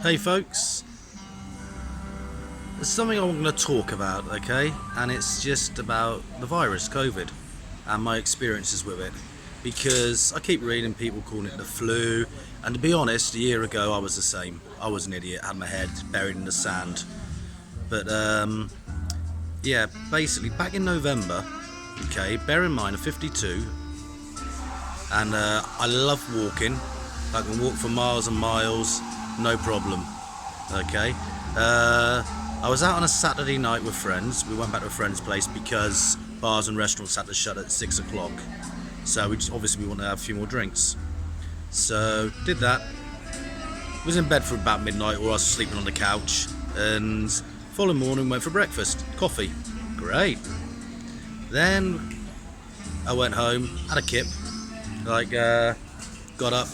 Hey folks, there's something I'm going to talk about, okay? And it's just about the virus, COVID, and my experiences with it. Because I keep reading people calling it the flu, and to be honest, a year ago I was the same. I was an idiot, had my head buried in the sand. But yeah, basically back in November, okay, bear in mind I'm 52, and I love walking. I can walk for miles and miles, no problem. Okay, I was out on a Saturday night with friends. We went back to a friend's place because bars and restaurants had to shut at 6 o'clock. So we wanted to have a few more drinks. So did that. Was in bed for about midnight, or I was sleeping on the couch. And following morning went for breakfast, coffee. Great. Then I went home, had a kip, got up,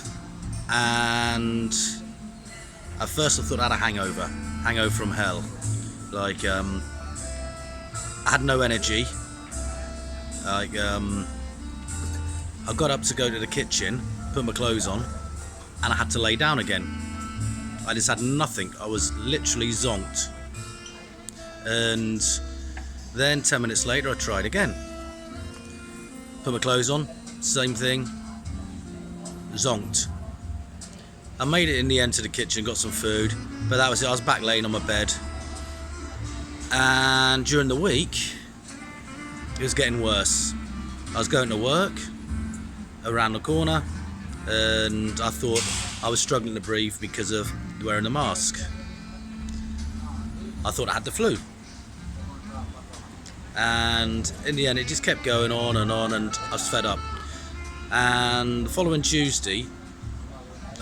and at first I thought I had a hangover from hell. I had no energy. I got up to go to the kitchen, put my clothes on, and I had to lay down again. I just had nothing. I was literally zonked. And then 10 minutes later I tried again. Put my clothes on, same thing, zonked. I made it in the end to the kitchen, got some food, but that was it. I was back laying on my bed. And during the week, it was getting worse. I was going to work around the corner, and I thought I was struggling to breathe because of wearing the mask. I thought I had the flu. And in the end, it just kept going on, and I was fed up. And the following Tuesday,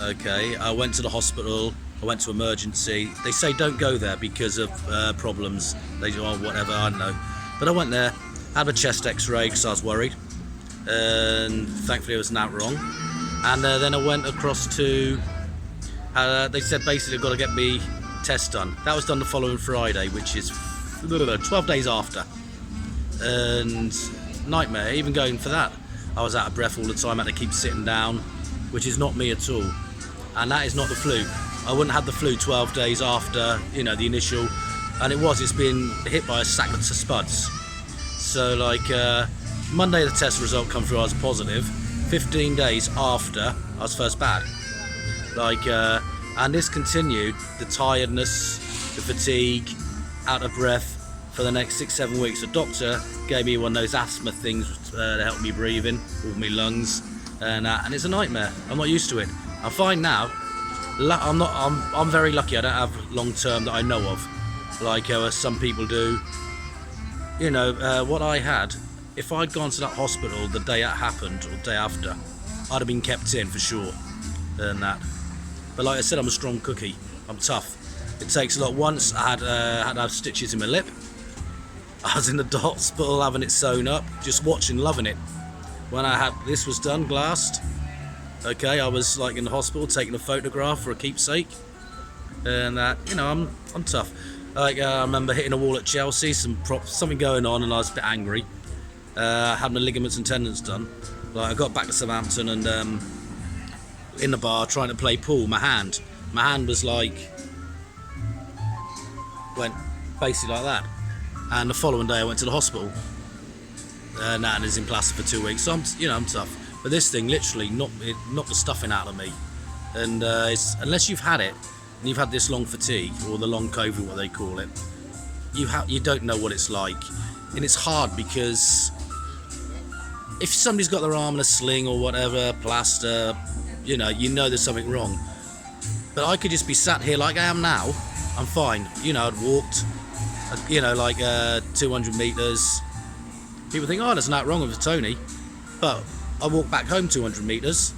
okay, I went to the hospital. I went to emergency. They say don't go there because of problems. They do, oh, whatever, I don't know. But I went there, had a chest x-ray because I was worried. And thankfully it was not wrong. And then I went across to, they said basically I've got to get me test done. That was done the following Friday, which is 12 days after. And nightmare, even going for that. I was out of breath all the time, had to keep sitting down, which is not me at all. And that is not the flu. I wouldn't have the flu 12 days after, the initial, and it's been hit by a sack of spuds. So Monday the test result come through, I was positive. 15 days after, I was first bad. And this continued, the tiredness, the fatigue, out of breath for the next 6-7 weeks. The doctor gave me one of those asthma things to help me breathe in, all my lungs, and it's a nightmare. I'm not used to it. I'm fine now. I'm very lucky. I don't have long term that I know of, like some people do. What I had, if I'd gone to that hospital the day it happened or the day after, I'd have been kept in for sure. And that. But like I said, I'm a strong cookie. I'm tough. It takes a lot. Once I had to have stitches in my lip. I was in the hospital having it sewn up, just watching, loving it. When this was done, glassed. Okay, I was in the hospital taking a photograph for a keepsake, and I'm tough. I remember hitting a wall at Chelsea, something going on, and I was a bit angry. I had my ligaments and tendons done. I got back to Southampton, and in the bar trying to play pool, my hand was went basically like that. And the following day I went to the hospital, and it's in plaster for 2 weeks. So I'm tough. But this thing literally knocked the stuffing out of me. And unless you've had it, and you've had this long fatigue, or the long COVID, what they call it, you don't know what it's like. And it's hard because if somebody's got their arm in a sling or whatever, plaster, you know there's something wrong. But I could just be sat here like I am now, I'm fine. I'd walked, 200 metres. People think, oh, there's nothing wrong with Tony. But I walked back home 200 metres.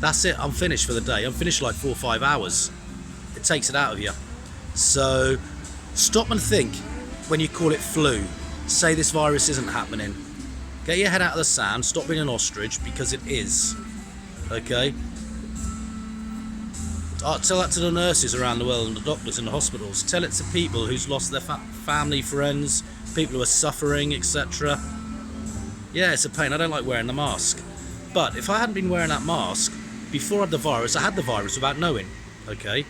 That's it, I'm finished for the day. I'm finished 4 or 5 hours. It takes it out of you. So stop and think when you call it flu. Say this virus isn't happening. Get your head out of the sand, stop being an ostrich, because it is. Okay? I'll tell that to the nurses around the world and the doctors in the hospitals. Tell it to people who's lost their family, friends, people who are suffering, etc. Yeah, it's a pain. I don't like wearing the mask. But if I hadn't been wearing that mask, before I had the virus without knowing, okay?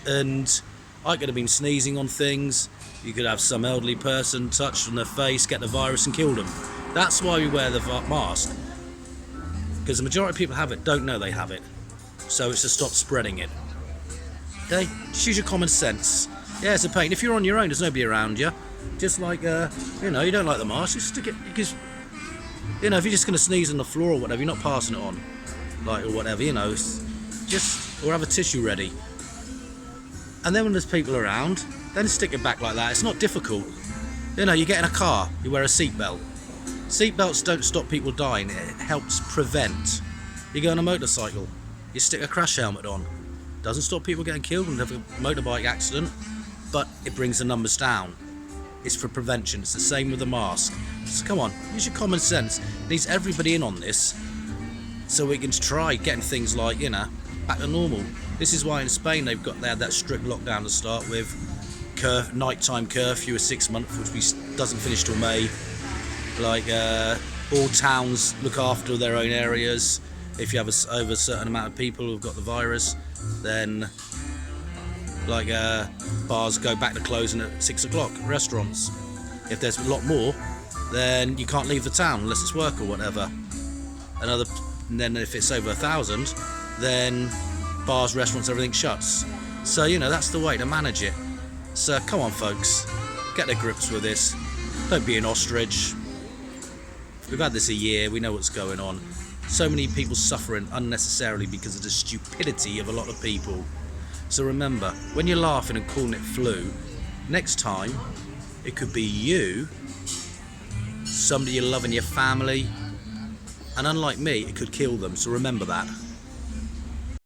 and I could have been sneezing on things. You could have some elderly person touched on their face, get the virus and kill them. That's why we wear the mask, because the majority of people have it, don't know they have it, so it's to stop spreading it. Okay, just use your common sense. Yeah, it's a pain. If you're on your own, there's nobody around you. Just like, you know, you don't like the mask, just stick it, because, you know, if you're just going to sneeze on the floor or whatever, you're not passing it on, like, or whatever, you know, just, or have a tissue ready. And then when there's people around, then stick it back like that. It's not difficult. You know, you get in a car, you wear a seatbelt. Seatbelts don't stop people dying, it helps prevent. You go on a motorcycle, you stick a crash helmet on. Doesn't stop people getting killed and have a motorbike accident, but it brings the numbers down. It's for prevention. It's the same with the mask. So come on, use your common sense. It needs everybody in on this, so we can try getting things like, you know, back to normal. This is why in Spain they had that strict lockdown to start with. Nighttime curfew of 6 months, which doesn't finish till May. Like all towns look after their own areas. If you have over a certain amount of people who've got the virus, then like bars go back to closing at 6 o'clock. Restaurants, if there's a lot more, then you can't leave the town unless it's work or whatever. And then if it's over 1,000, then bars, restaurants, everything shuts. So you know, that's the way to manage it. So come on folks, get to grips with this. Don't be an ostrich. We've had this a year, we know what's going on. So many people suffering unnecessarily because of the stupidity of a lot of people. So remember, when you're laughing and calling it flu, next time it could be you, somebody you love in your family, and unlike me, it could kill them. So remember that.